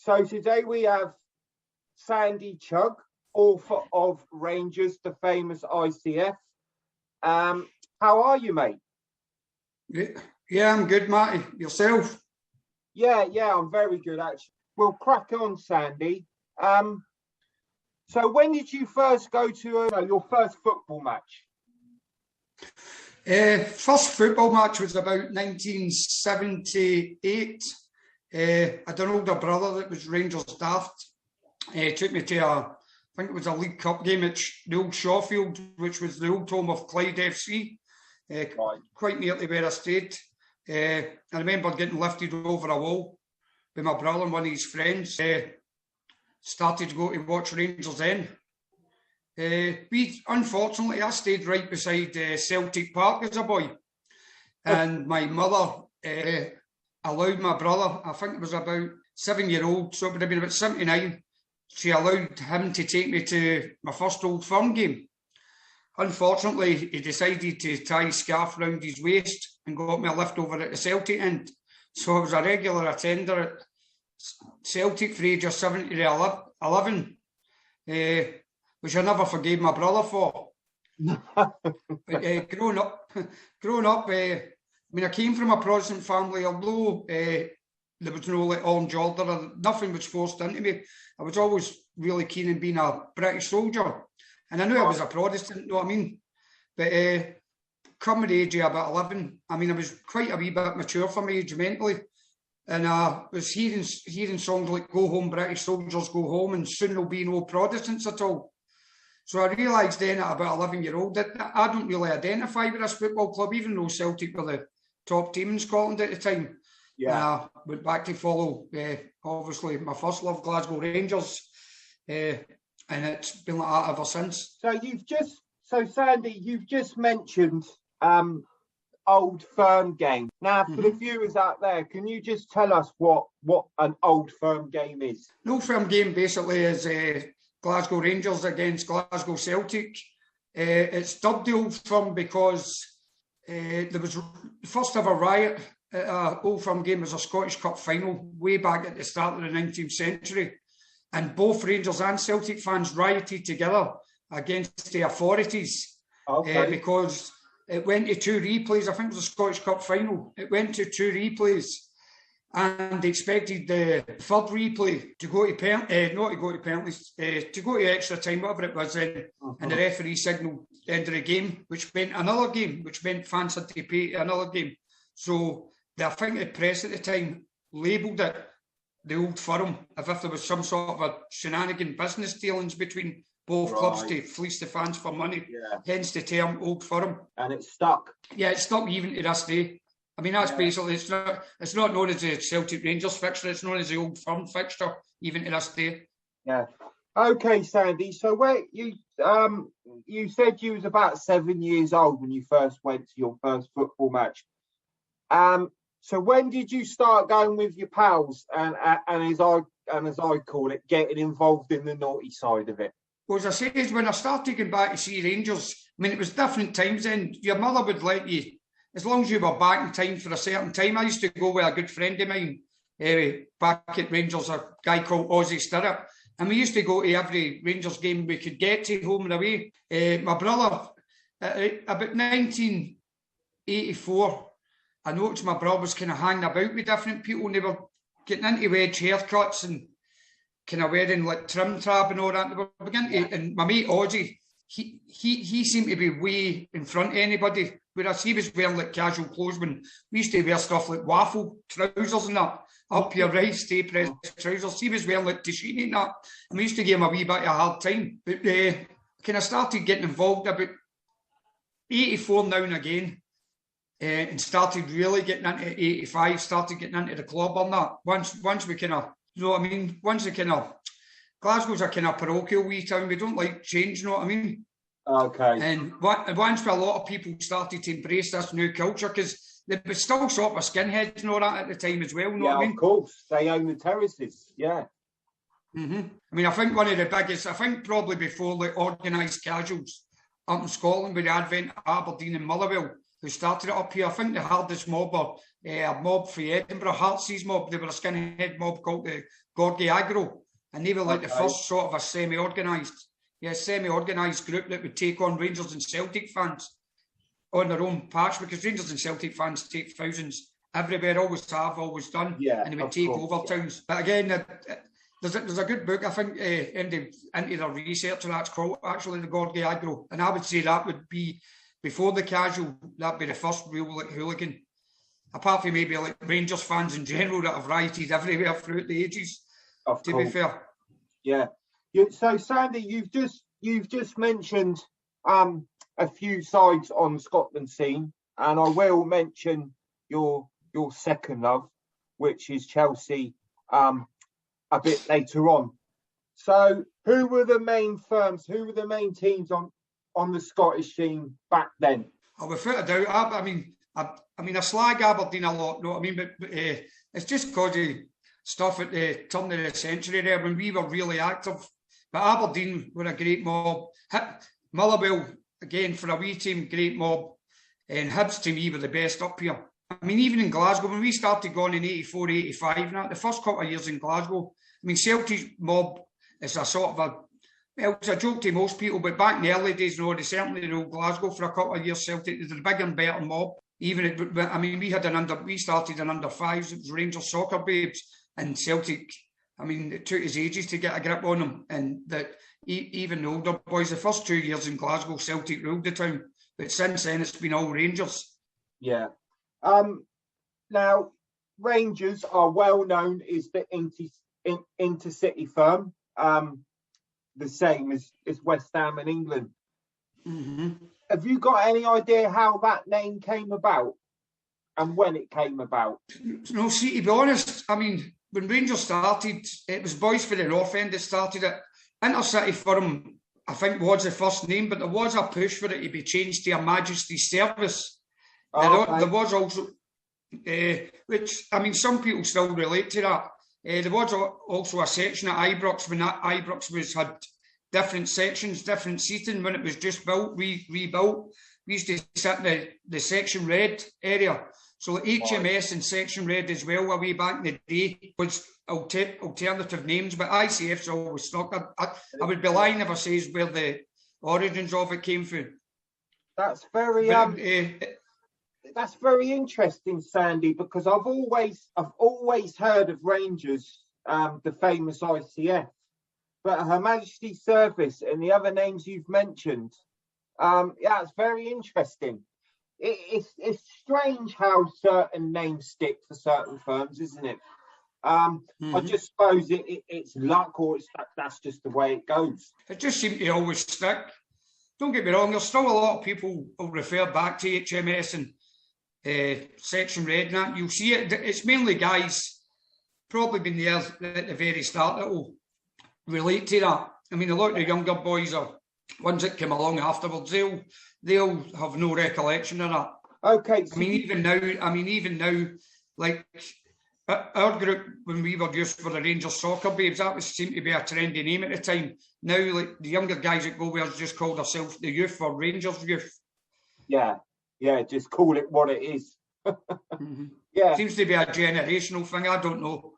So today we have Sandy Chugg, author of Rangers, the famous ICF. How are you, mate? Yeah, I'm good, Matty. Yourself? Yeah, I'm very good, actually. We'll crack on, Sandy. So when did you first go to your first football match? First football match was about 1978. I had an older brother that was Rangers daft. Took me to I think it was a League Cup game at the old Shawfield, which was the old home of Clyde FC, quite near to where I stayed. I remember getting lifted over a wall with my brother and one of his friends. Started to go to watch Rangers then. Unfortunately, I stayed right beside Celtic Park as a boy. And my mother allowed my brother, I think it was about 7-year-old, so it would have been about 79, she allowed him to take me to my first Old Firm game. Unfortunately, he decided to tie his scarf round his waist and got me a lift over at the Celtic end. So I was a regular attender at Celtic for ages 7 to 11, which I never forgave my brother for. But growing up, I mean, I came from a Protestant family, although there was no like orange order, nothing was forced into me. I was always really keen on being a British soldier. And I knew I was a Protestant, you know what I mean? But come the age of about 11, I mean, I was quite a wee bit mature for my age mentally. And I was hearing songs like "Go Home, British Soldiers, Go Home," and soon there'll be no Protestants at all. So I realised then at about 11-year-old that I don't really identify with this football club, even though Celtic were the top team in Scotland at the time. Yeah. I went back to follow, obviously, my first love, Glasgow Rangers. And it's been like that ever since. So Sandy, you've just mentioned Old Firm game. Now, for the viewers out there, can you just tell us what an Old Firm game is? An Old Firm game basically is Glasgow Rangers against Glasgow Celtic. It's dubbed the Old Firm because there was the first ever riot at an Old Firm game was a Scottish Cup final way back at the start of the 19th century. And both Rangers and Celtic fans rioted together against the authorities because it went to 2 replays. I think it was a Scottish Cup final. It went to 2 replays, and they expected the third replay to go to penalties, to go to extra time, whatever it was. And the referee signalled the end of the game, which meant another game, which meant fans had to pay another game. So I think the press at the time labelled it the Old Firm, as if there was some sort of a shenanigan business dealings between both clubs to fleece the fans for money. Yeah. Hence the term Old Firm. And it stuck. Yeah, it's stuck even to this day. I mean, that's basically, it's not known as the Celtic Rangers fixture, it's known as the Old Firm fixture, even to this day. Yeah. Okay, Sandy, so where you said you was about 7 years old when you first went to your first football match. So when did you start going with your pals and as I call it, getting involved in the naughty side of it? Well, as I say, when I started going back to see Rangers, I mean, it was different times then. Your mother would let you, as long as you were back in time for a certain time. I used to go with a good friend of mine back at Rangers, a guy called Ozzy Stirrup, and we used to go to every Rangers game we could get to, home and away. My brother, about 1984, I noticed my brother was kind of hanging about with different people, and they were getting into wedge haircuts and kind of wearing like trim tab and all that. They were beginning to, and my mate Ozzy, he seemed to be way in front of anybody, whereas he was wearing like casual clothes when we used to wear stuff like waffle trousers and that, up your right, stay pressed trousers. He was wearing like Tashini and that, and we used to give him a wee bit of a hard time. But kind of started getting involved about 84 now and again. And started really getting into 85, started getting into the club on that. Once we kind of, you know what I mean? Once we kind of, Glasgow's a kind of parochial wee town. We don't like change, you know what I mean? Okay. And once a lot of people started to embrace this new culture, because they were still sort of skinheads and all that at the time as well, you know what I mean? Yeah, of course. They own the terraces, yeah. I mean, I think one of the biggest, probably before the organised casuals up in Scotland with the advent of Aberdeen and Motherwell, who started it up here. I think the hardest mob are a mob for Edinburgh, Heartsease mob. They were a skinhead mob called the Gorgie Agro, and they were like the first sort of a semi-organised group that would take on Rangers and Celtic fans on their own patch, because Rangers and Celtic fans take thousands everywhere, always have, always done, and they would take over towns. But again, there's a good book, I think, into the research, and that's called actually the Gorgie Agro, and I would say that would be, before the casual, that'd be the first real like hooligan, apart from maybe like Rangers fans in general that have rioted everywhere throughout the ages. To be fair, So Sandy, you've just mentioned a few sides on Scotland scene, and I will mention your second love, which is Chelsea, a bit later on. So who were the main firms? Who were the main teams on the Scottish scene back then? Without a doubt, I mean, I slag Aberdeen a lot, know what I mean? But it's just because of stuff at the turn of the century there when we were really active. But Aberdeen were a great mob. Motherwell, again, for a wee team, great mob. And Hibs, to me, were the best up here. I mean, even in Glasgow, when we started going in 84, 85, the first couple of years in Glasgow, I mean, Celtic mob is a sort of it's a joke to most people, but back in the early days, they certainly ruled Glasgow for a couple of years. Celtic was a bigger and better mob. We started in under fives. It was Rangers soccer babes, and Celtic. I mean, it took us ages to get a grip on them, and that even the older boys, the first 2 years in Glasgow, Celtic ruled the town, but since then it's been all Rangers. Yeah. Now, Rangers are well known as the intercity firm, the same as West Ham in England. Mm-hmm. Have you got any idea how that name came about and when it came about? No, see, to be honest, I mean, when Rangers started, it was Boys for the North End that started it. Intercity Firm, I think, was the first name, but there was a push for it to be changed to a Majesty service. There was also, which, I mean, some people still relate to that. There was also a section at Ibrox when that Ibrox had different sections, different seating. When it was just rebuilt, we used to sit in the section red area. So HMS and section red as well, a way back in the day, was alternative names, but ICF's always stuck. I would be lying if I says where the origins of it came from. That's very that's very interesting, Sandy, because I've always heard of Rangers, the famous ICF, but Her Majesty's Service and the other names you've mentioned, it's very interesting. It's strange how certain names stick for certain firms, isn't it? I just suppose it's luck, or that's just the way it goes. It just seemed to always stick. Don't get me wrong, there's still a lot of people who refer back to HMS and Section Red and that. You'll see it. It's mainly guys probably been there at the very start that will relate to that. I mean, a lot of the younger boys are ones that come along afterwards. They'll have no recollection of that. Okay. So even now, like our group, when we were used for the Rangers soccer babes, that seemed to be a trendy name at the time. Now, like the younger guys that go with us just call themselves the youth or Rangers youth. Yeah, just call it what it is. Yeah, seems to be a generational thing. I don't know.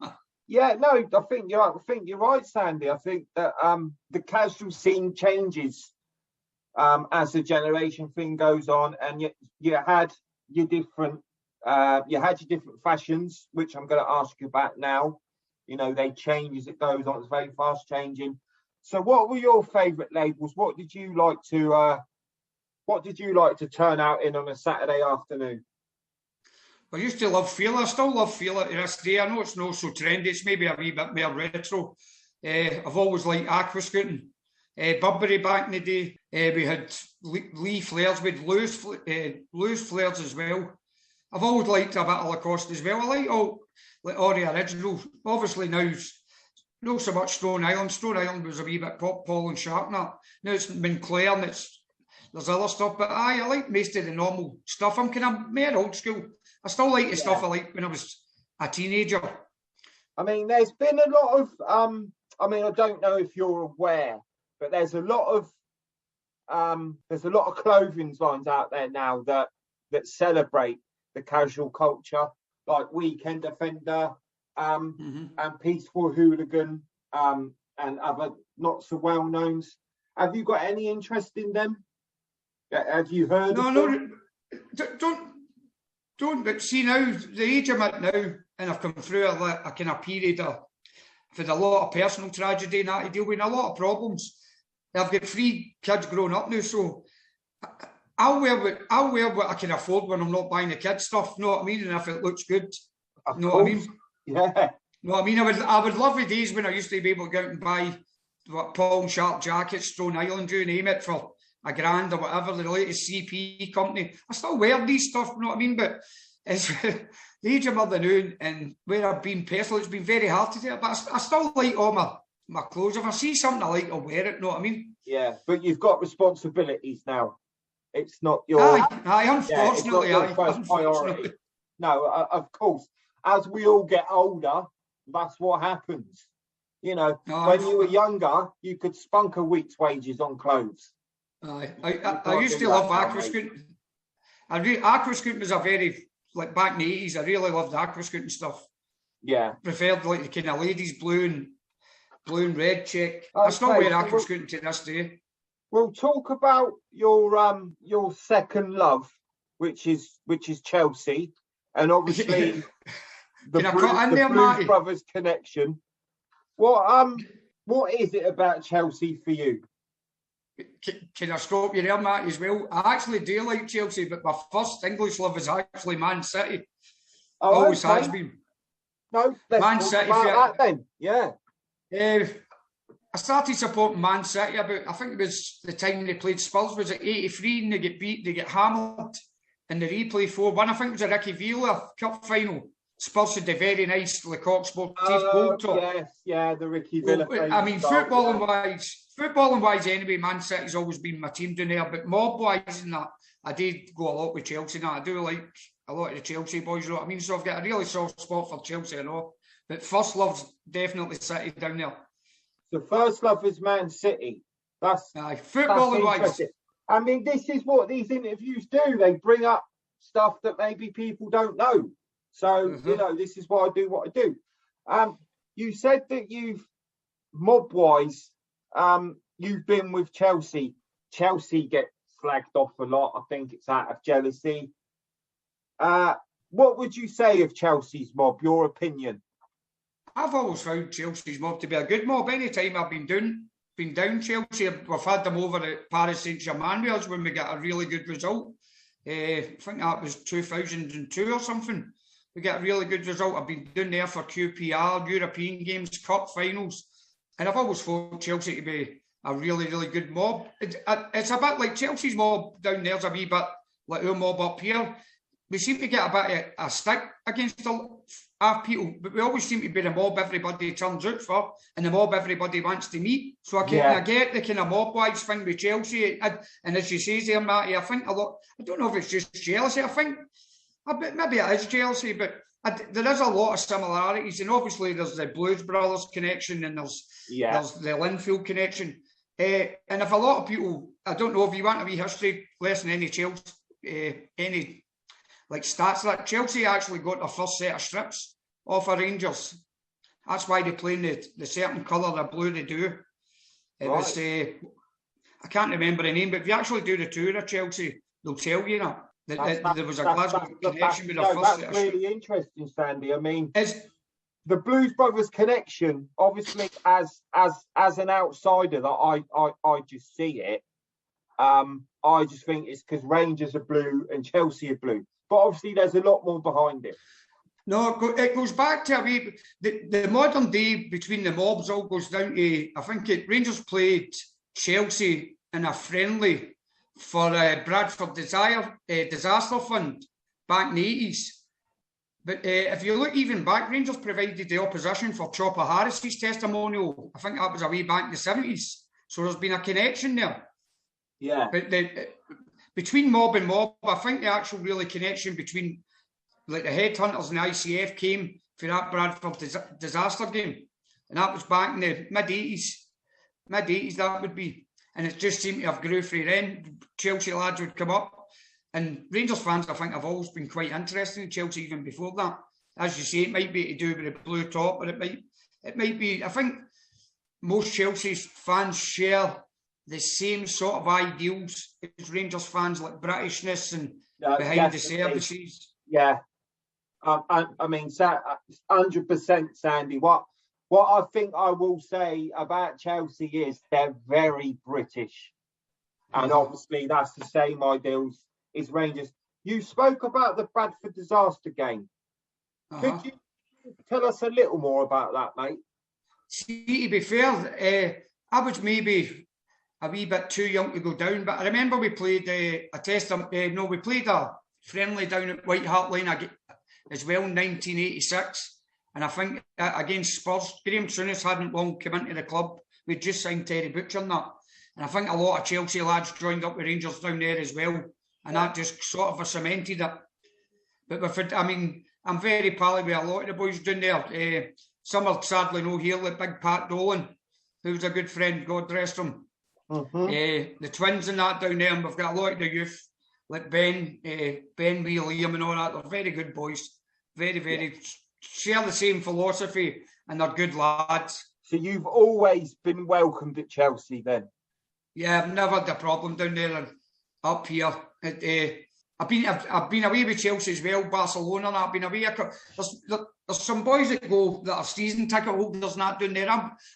Yeah, no, I think you're right, Sandy. I think that the casual scene changes as the generation thing goes on, and you had your different fashions, which I'm going to ask you about now. You know, they change as it goes on. It's very fast changing. So, what were your favourite labels? What did you like to turn out in on a Saturday afternoon? I used to love Thier. I still love Thier to this day. I know it's not so trendy. It's maybe a wee bit more retro. I've always liked aqua scooting. Burberry back in the day. We had Lee flares with Blues flares as well. I've always liked a bit of Lacoste as well. I like all the originals. Obviously now, not so much Stone Island. Stone Island was a wee bit Paul and Sharp now. Now it's Moncler and there's other stuff. But I like most of the normal stuff. I'm kind of more old school. I still like the stuff I liked when I was a teenager. I mean, there's been a lot of, I don't know if you're aware, but there's a lot of clothing lines out there now that celebrate the casual culture. like Weekend Offender, and Peaceful Hooligan, and other not so well knowns. Have you got any interest in them? Have you heard of them? Don't. But see now, the age I'm at now, and I've come through a kind of period of, I've had a lot of personal tragedy and that to deal with, and a lot of problems. I've got 3 kids growing up now, so I'll wear what I can afford when I'm not buying the kids stuff. Know what I mean? And if it looks good, know what I mean? Yeah. Know what I mean? I would love the days when I used to be able to go out and buy Paul and Sharp jackets, Stone Island, you name it, for £1,000 or whatever, the latest CP company. I still wear these stuff, you know what I mean? But it's the age of mother now, and where I've been personally, it's been very hard to do it. But I still like all my clothes. If I see something I like, I'll wear it, you know what I mean? Yeah, but you've got responsibilities now. It's not your... Unfortunately, first priority. No, of course. As we all get older, that's what happens. You know, when you were younger, you could spunk a week's wages on clothes. I used to love aquascooting. Aquascooting was a very, like back in the 80s, I really loved aquascooting stuff. Yeah. Preferred like the kind of ladies blue and red check. Okay, I still wear aquascooting to this day. We'll talk about your second love, which is Chelsea, and obviously the Blues Brothers connection. What is it about Chelsea for you? Can I stop you there, Matt, as well? I actually do like Chelsea, but my first English love is actually Man City. Always has been. No, let's Man talk City about that then. Yeah. I started supporting Man City about, I think it was the time they played Spurs, was it 83, and they get beat, they get hammered in the replay 4-1. I think it was a Ricky Villa Cup final. Spurs had the very nice Lecoq Sportif goal top. Yes, yeah, the Ricky Villa. I mean, footballing wise anyway, Man City's always been my team down there, but mob wise and that, I did go a lot with Chelsea now. I do like a lot of the Chelsea boys, you know what I mean? So I've got a really soft spot for Chelsea, I know. But first love's definitely City down there. So first love is Man City. That's footballing wise. I mean, this is what these interviews do. They bring up stuff that maybe people don't know. So, you know, this is why I do what I do. You said that you've, mob-wise, you've been with Chelsea. Chelsea get flagged off a lot. I think it's out of jealousy. What would you say of Chelsea's mob, your opinion? I've always found Chelsea's mob to be a good mob. Any time I've been down Chelsea, we've had them over at Paris Saint-Germain with us when we got a really good result. I think that was 2002 or something. We got a really good result. I've been down there for QPR, European games, Cup finals. And I've always thought Chelsea to be a really, really good mob. It's a bit like Chelsea's mob down there's a wee bit like our mob up here. We seem to get a bit of a stick against our people, but we always seem to be the mob everybody turns out for and the mob everybody wants to meet. So I get the kind of mob-wise thing with Chelsea. And as you say there, Matty, I think a lot, I don't know if it's just jealousy. I think maybe it is jealousy, but there is a lot of similarities. And obviously there's the Blues Brothers connection and there's the Linfield connection. And if a lot of people, I don't know if you want a wee history lesson, any Chelsea, any like stats that Chelsea actually got their first set of strips off of Rangers. That's why they play in the certain colour, the blue they do. It was, I can't remember the name, but if you actually do the tour of Chelsea, they'll tell you that there was a Glasgow connection with their first set of strips. That's really interesting, Sandy. I mean, the Blues Brothers connection, obviously, as an outsider that I just see it, I just think it's because Rangers are blue and Chelsea are blue. But obviously, there's a lot more behind it. No, it goes back to the modern day between the mobs all goes down to, I think Rangers played Chelsea in a friendly for Bradford Disaster Fund back in the 80s. But if you look even back, Rangers provided the opposition for Chopper Harris's testimonial. I think that was a way back in the 70s. So there's been a connection there. Yeah. But between mob and mob, I think the actual really connection between like the headhunters and the ICF came for that Bradford disaster game. And that was back in the mid-80s that would be. And it just seemed to have grew from then. Chelsea lads would come up. And Rangers fans, I think, have always been quite interested in Chelsea even before that. as you say, it might be to do with the blue top, or it might be. I think most Chelsea fans share the same sort of ideals as Rangers fans, like Britishness and behind the services. Yeah, I mean, 100%, Sandy. What I think I will say about Chelsea is they're very British, and obviously that's the same ideals as Rangers. You spoke about the Bradford disaster game. Could you tell us a little more about that, mate? See, to be fair, I was maybe a wee bit too young to go down, but I remember we played we played a friendly down at White Hart Lane as well in 1986, and I think against Spurs. Graham Souness hadn't long come into the club. We'd just signed Terry Butcher and that, and I think a lot of Chelsea lads joined up with Rangers down there as well, and that just sort of cemented it. But I'm very pally with a lot of the boys down there. Some are sadly no here, like Big Pat Dolan, who was a good friend, God rest him. The twins and that down there, and we've got a lot of the youth, like Ben, Liam and all that. They're very good boys. Very, share the same philosophy, and they're good lads. So you've always been welcomed at Chelsea then? Yeah, I've never had a problem down there and up here. I've been away with Chelsea as well, Barcelona, and I've been away. There's some boys that are season ticket holders and that down there.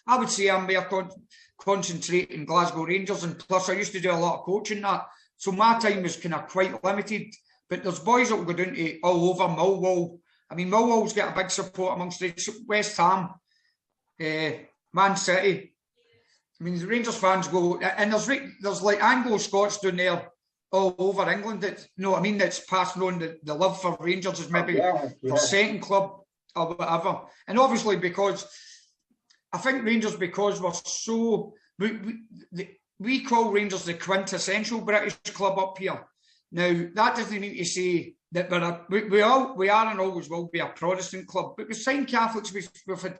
I would say I'm more concentrating Glasgow Rangers, and plus I used to do a lot of coaching that, so my time was kind of quite limited. But there's boys that will go down to all over Millwall. I mean, Millwall's got a big support amongst the West Ham, Man City. I mean, the Rangers fans go, and there's like Anglo-Scots down there all over England that's passing on the love for Rangers as maybe their second club or whatever. And obviously because I think Rangers, because we're so we call Rangers the quintessential British club up here. Now that doesn't mean to say that we are and always will be a Protestant club, but with signed Catholics, we've had,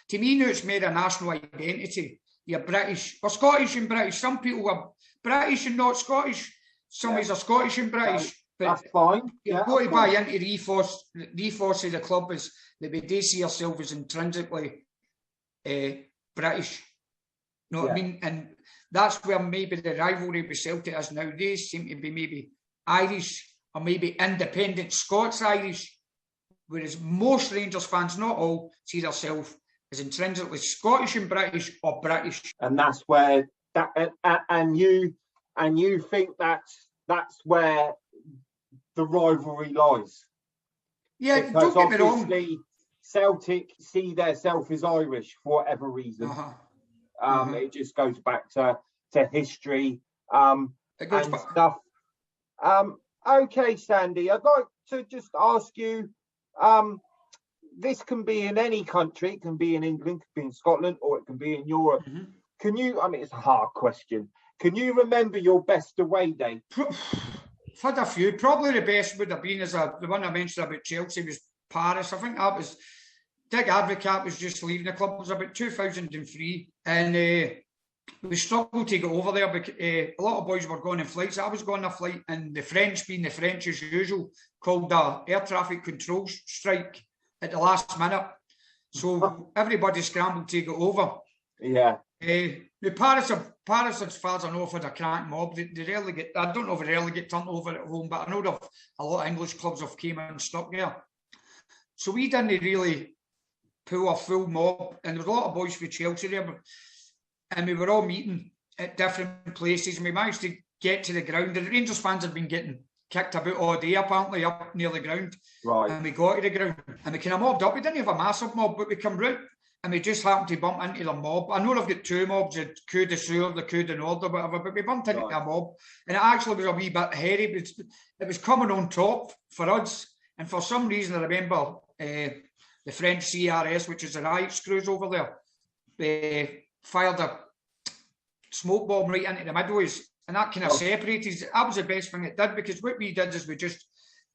to me now it's made a national identity. You're British, we're Scottish and British. Some people are British and not Scottish. Some are Scottish and British. But that's fine. You've got to buy into the ethos of the club is that we do see ourselves as intrinsically British. You know what I mean? And that's where maybe the rivalry with Celtic is now. They seem to be maybe Irish or maybe independent Scots-Irish, whereas most Rangers fans, not all, see themselves as intrinsically Scottish and British or British. And that's where and you think that's where the rivalry lies. Yeah, because don't get me wrong. Celtic see themselves as Irish for whatever reason. It just goes back to history and stuff. Okay, Sandy, I'd like to just ask you, this can be in any country, it can be in England, it can be in Scotland, or it can be in Europe. Can you, it's a hard question, can you remember your best away day? I've had a few. Probably the best would have been the one I mentioned about Chelsea was Paris. I think that was Dick Advocat was just leaving the club. It was about 2003, and we struggled to get over there because a lot of boys were going on flights. I was going on a flight, and the French, being the French as usual, called a air traffic control strike at the last minute. So everybody scrambled to get over. Yeah. Paris, as far as I know, have had a crank mob. They rarely get, I don't know if they rarely get turned over at home, but I know a lot of English clubs have came in and stuck there. So we didn't really pull a full mob, and there was a lot of boys from Chelsea there, and we were all meeting at different places, and we managed to get to the ground. The Rangers fans had been getting kicked about all day, apparently, up near the ground. Right. And we got to the ground, and we kind of mobbed up. We didn't have a massive mob, but we come round, and we just happened to bump into the mob. I know they've got two mobs, the Coup de Sur, the Coup de Nord, or whatever, but we bumped into a mob, and it actually was a wee bit hairy. It was coming on top for us, and for some reason, I remember the French CRS, which is the riot screws over there, fired a smoke bomb right into the midways, and that kind of separated. That was the best thing it did, because what we did is we just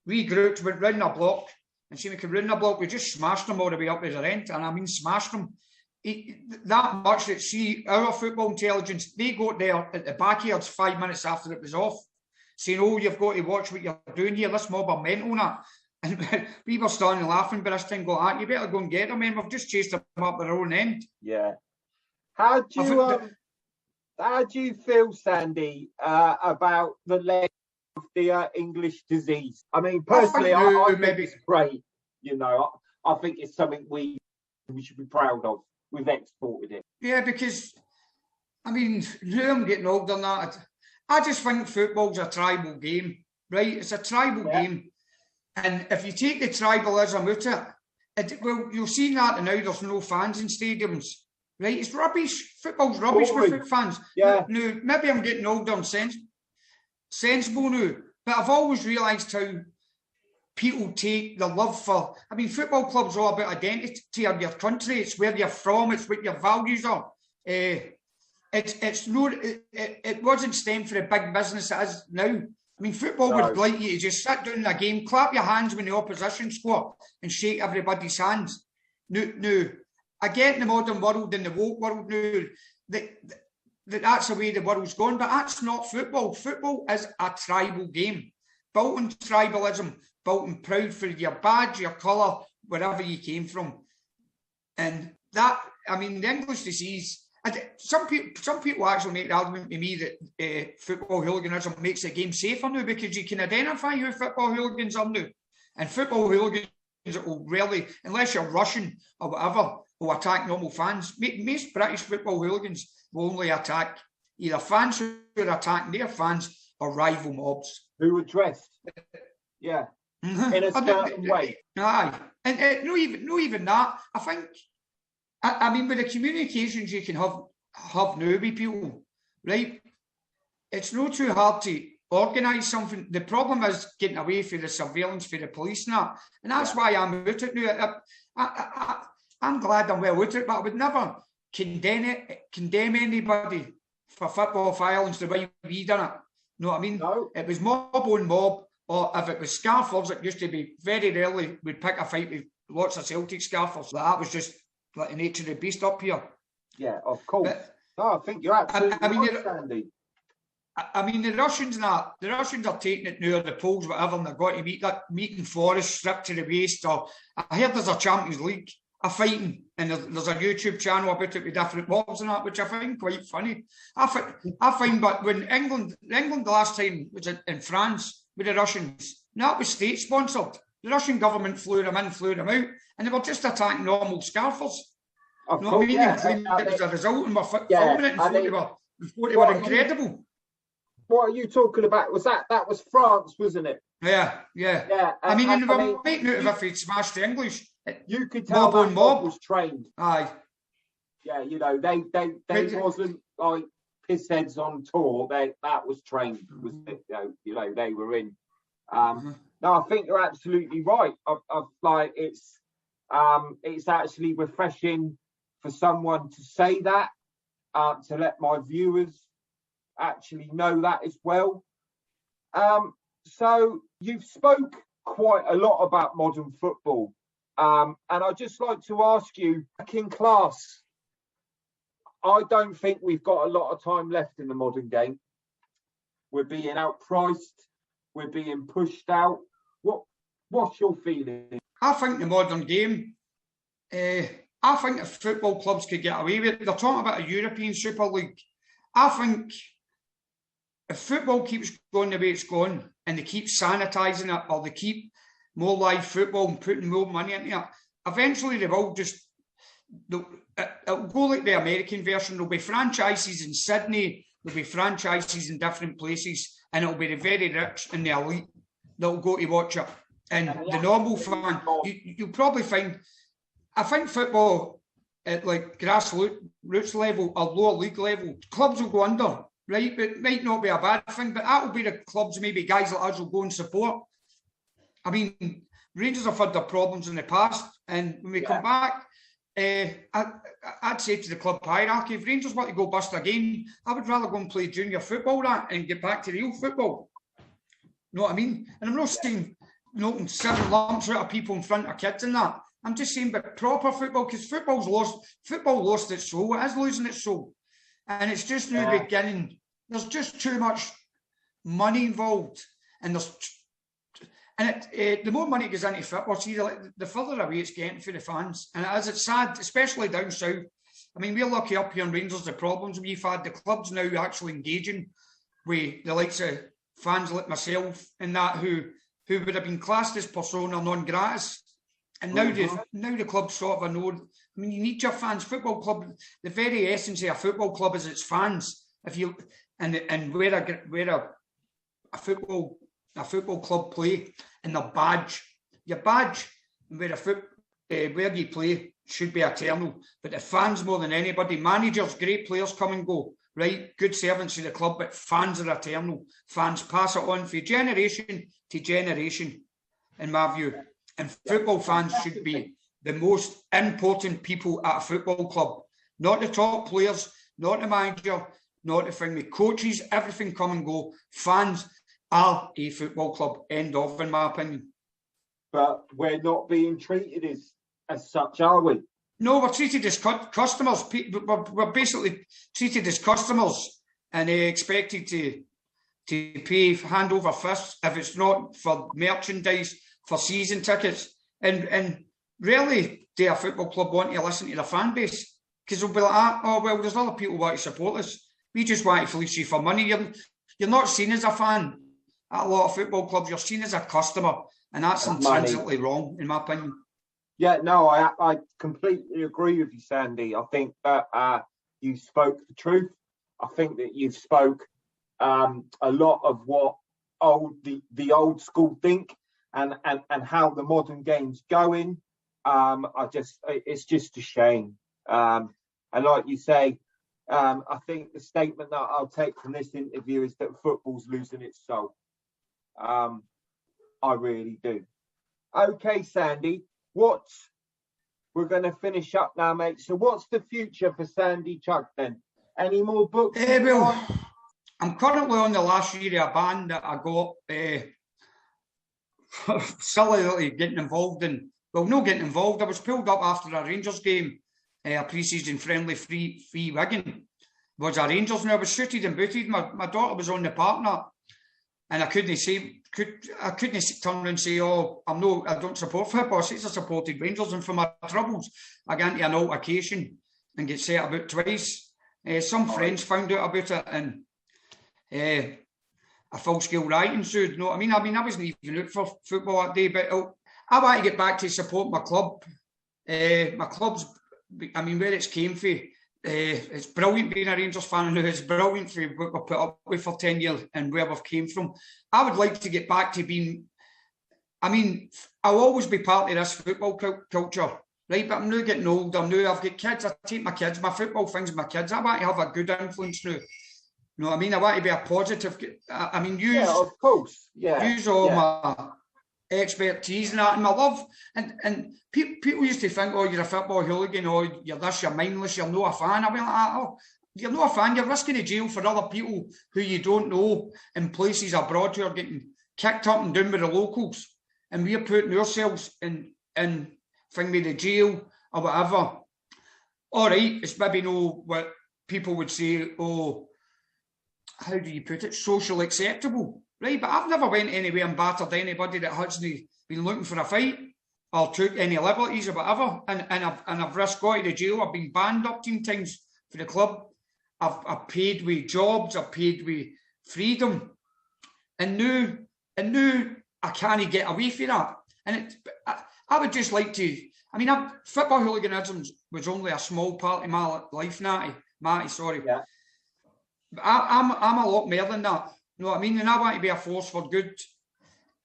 regrouped, went round a block, and see we could round a block, we just smashed them all the way up to the end, and I mean smashed them. That much that, see, our football intelligence, they got there at the backyards 5 minutes after it was off, saying, oh, you've got to watch what you're doing here, this mob are mental on that. And we were starting laughing, but I was thinking, you better go and get them, man. We've just chased them up their own end. Yeah. How do you feel, Sandy, about the leg of the English disease? I mean, personally, I think it's great. You know, I think it's something we should be proud of. We've exported it. Yeah, because, I mean, now I'm getting older than that. I just think football's a tribal game, right? It's a tribal game. And if you take the tribalism out of it, well, you'll see that now there's no fans in stadiums, right? It's rubbish. Football's rubbish with fans. Yeah. Now, maybe I'm getting older and sensible now, but I've always realised how people take the love for. I mean, football clubs are all about identity of your country. It's where you're from. It's what your values are. It wasn't stemmed for the big business it is now. I mean, football would like you to just sit down in a game, clap your hands when the opposition score, and shake everybody's hands. Now, I get in the modern world and the woke world now that's the way the world's going, but that's not football. Football is a tribal game, built on tribalism, built on proud for your badge, your colour, wherever you came from. And that, I mean, the English disease. Some people actually make the argument to me that football hooliganism makes the game safer now because you can identify who football hooligans are now. And football hooligans will rarely, unless you're Russian or whatever, will attack normal fans. Most British football hooligans will only attack either fans who are attacking their fans or rival mobs. Who are dressed, in a certain way. Aye. And not even that. I mean, with the communications you can have now with people, right? It's not too hard to organise something. The problem is getting away from the surveillance for the police and that. And that's why I'm out it now. I'm glad I'm well out it, but I would never condemn anybody for football violence the way we done it. You know what I mean? No. It was mob on mob, or if it was scarfers, it used to be very rarely we'd pick a fight with lots of Celtic scarfers. That was just like the nature of the beast up here. Yeah, of course. But, I think you're absolutely right, Sandy. I mean, the Russians are taking it now, or the Poles, whatever, and they're going to meet in forests, stripped to the waist. Or I heard there's a Champions League, a fighting, and there's a YouTube channel about it with different mobs and that, which I find quite funny. I find, but when England the last time was in France with the Russians, that was state sponsored. The Russian government flew them in, flew them out, and they were just attacking normal scarfers. Of course, it was a result, and we're filming it, and they were incredible. What are you talking about? That was France, wasn't it? Yeah. I mean, they were making out of if he'd smashed the English. You could tell that mob was trained. Aye. Yeah, you know, they wasn't like piss heads on tour. That was trained. Was it? You know, they were in. No, I think you're absolutely right. Like it's actually refreshing for someone to say that, to let my viewers actually know that as well. So you've spoke quite a lot about modern football, and I'd just like to ask you, back in class, I don't think we've got a lot of time left in the modern game. We're being outpriced. We're being pushed out. What's your feeling? I think the modern game, I think if football clubs could get away with it, they're talking about a European Super League. I think if football keeps going the way it's going and they keep sanitising it, or they keep more live football and putting more money into it, eventually they will it'll go like the American version. There'll be franchises in Sydney, there'll be franchises in different places, and it'll be the very rich and the elite that'll go to watch it. And the normal fan, you'll probably find, I think football at like grassroots level or lower league level, clubs will go under, right? But it might not be a bad thing, but that'll be the clubs, maybe guys like us will go and support. I mean, Rangers have had their problems in the past, and when we come back, I'd say to the club hierarchy, if Rangers want to go bust again, I would rather go and play junior football and get back to real football. You know what I mean? And I'm not saying knocking 7 lumps out of people in front of kids and that. I'm just saying, but proper football, because football lost its soul. It is losing its soul. And it's just now beginning. There's just too much money involved. And And the more money goes into football, see, the further away it's getting for the fans. And as it's sad, especially down south. I mean, we're lucky up here in Rangers, the problems we've had, the clubs now actually engaging with the likes of fans like myself and that who would have been classed as persona non gratis. And now, now the clubs sort of know. I mean, you need your fans. Football club, the very essence of a football club is its fans. If you and where a football club play and their badge, your badge and where you play should be eternal. But the fans more than anybody, managers, great players come and go, right? Good servants of the club, but fans are eternal. Fans pass it on from generation to generation, in my view. And football fans should be the most important people at a football club. Not the top players, not the manager, not the thing. The coaches, everything come and go. Fans are a football club. End of, in my opinion. But we're not being treated as such, are we? No, we're treated as customers. We're basically treated as customers and expected to pay hand over fist if it's not for merchandise, for season tickets. And rarely do a football club want to listen to the fan base because they'll be like, oh, well, there's other people who want to support us. We just want to fleece you for money. You're not seen as a fan at a lot of football clubs. You're seen as a customer. And that's intrinsically wrong, in my opinion. Yeah, no, I completely agree with you, Sandy. I think that you spoke the truth. I think that you've spoke a lot of what the old school think and how the modern game's going. It's just a shame. And like you say, I think the statement that I'll take from this interview is that football's losing its soul. I really do. Okay, Sandy, we're going to finish up now, mate. So what's the future for Sandy Chugg then? Any more books? Well, I'm currently on the last year of a band that I got sillily getting involved in. Well, not getting involved. I was pulled up after a Rangers game, a pre-season friendly free Wigan. Was a Rangers and I was shooted and booted. My daughter was on the partner. And I couldn't turn around and say, oh, I don't support football. I said I supported Rangers, and for my troubles, I got into an altercation and get set about twice. Some friends found out about it, and a full-scale rioting ensued. You know what I mean? I wasn't even out for football that day, but I want to get back to support my club. My club's, I mean, where it's came from. It's brilliant being a Rangers fan now. It's brilliant for what we've put up with for 10 years and where we've came from. I would like to get back to being, I mean, I'll always be part of this football culture, right? But I'm now getting older. I've got kids. I take my kids, my football things with my kids. I want to have a good influence now. You know what I mean? I want to be a positive. I mean, use, of course. Use all my expertise and that, and my love, and people used to think, oh, you're a football hooligan, or you're this, you're mindless, you're not a fan. I mean, oh, you're not a fan, you're risking a jail for other people who you don't know in places abroad who are getting kicked up and down with the locals, and we're putting ourselves in thing with the jail or whatever. All right, it's maybe no what people would say, oh, how do you put it, socially acceptable. Right, but I've never went anywhere and battered anybody that hasn't been looking for a fight or took any liberties or whatever. And I've risked going to the jail. I've been banned up 10 times for the club. I've paid with jobs. I've paid with freedom. And now I can't get away from that. And I would just like to. I mean, football hooliganism was only a small part of my life, Matty. Sorry. Yeah. But I'm a lot more than that. You know what I mean? And I want to be a force for good.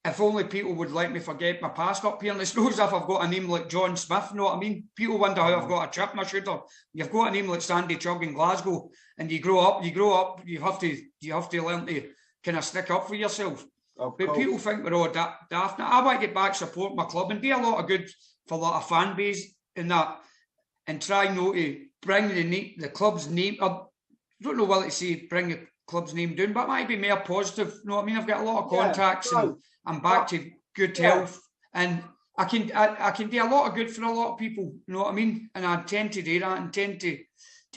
If only people would let me forget my past up here. And it's not as if I've got a name like John Smith. You know what I mean? People wonder how I've got a chip in my shoulder. You've got a name like Sandy Chugg in Glasgow, and you grow up. You have to learn to kind of stick up for yourself. But people think we're all daft. I want to get back, support my club, and do a lot of good for a lot of fan base in that, and try not to bring the club's name. I don't know what to say. Bring the club's name down, but it might be more positive. You know what I mean? I've got a lot of contacts, and I'm back to good health, and I can do a lot of good for a lot of people. You know what I mean? And I tend to do that, and tend to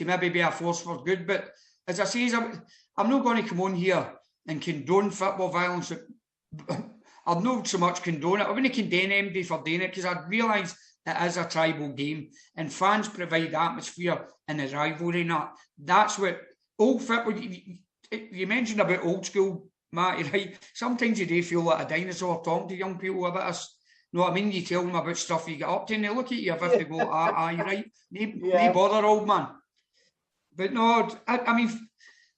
maybe be a force for good. But as I say, I'm not going to come on here and condone football violence. I'll not so much condone it. I wouldn't condemn anybody for doing it because I realise it is a tribal game and fans provide atmosphere and the rivalry and that. That's what old football. You mentioned about old school, Matty, right? Sometimes you do feel like a dinosaur talking to young people about us. You know what I mean? You tell them about stuff you get up to and they look at you as if they go, aye, right. No bother, old man. But no, I mean,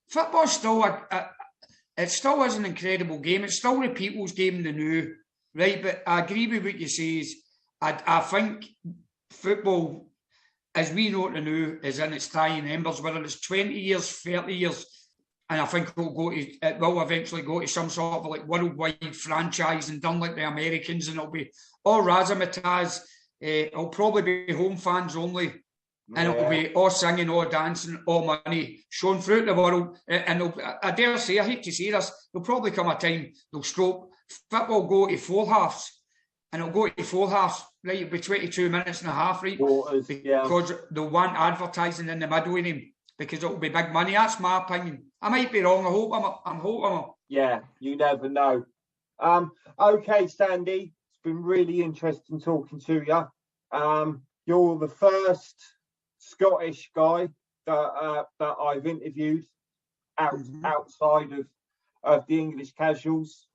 football's still it still is an incredible game. It's still the people's game, the new, right? But I agree with what you say. I think football, as we know it the new, is in its dying embers, whether it's 20 years, 30 years, and I think it will eventually go to some sort of like worldwide franchise and done like the Americans, and it'll be all razzmatazz. It'll probably be home fans only. And it'll be all singing, all dancing, all money shown throughout the world. And I dare say, I hate to say this, there'll probably come a time they'll stroke. Football go to 4 halves. And it'll go to 4 halves, right? It'll be 22 minutes and a half, right? Because they'll want advertising in the middle of them. Because it'll be big money. That's my opinion. I might be wrong. I'm hoping. Yeah, you never know. Okay, Sandy. It's been really interesting talking to you. You're the first Scottish guy that I've interviewed outside of the English casuals.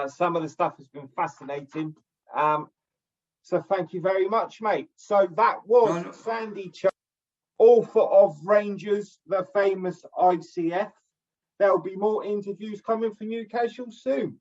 Some of the stuff has been fascinating. So thank you very much, mate. So that was Sandy Chugg, author of Rangers, the famous ICF. There'll be more interviews coming for New Casuals soon.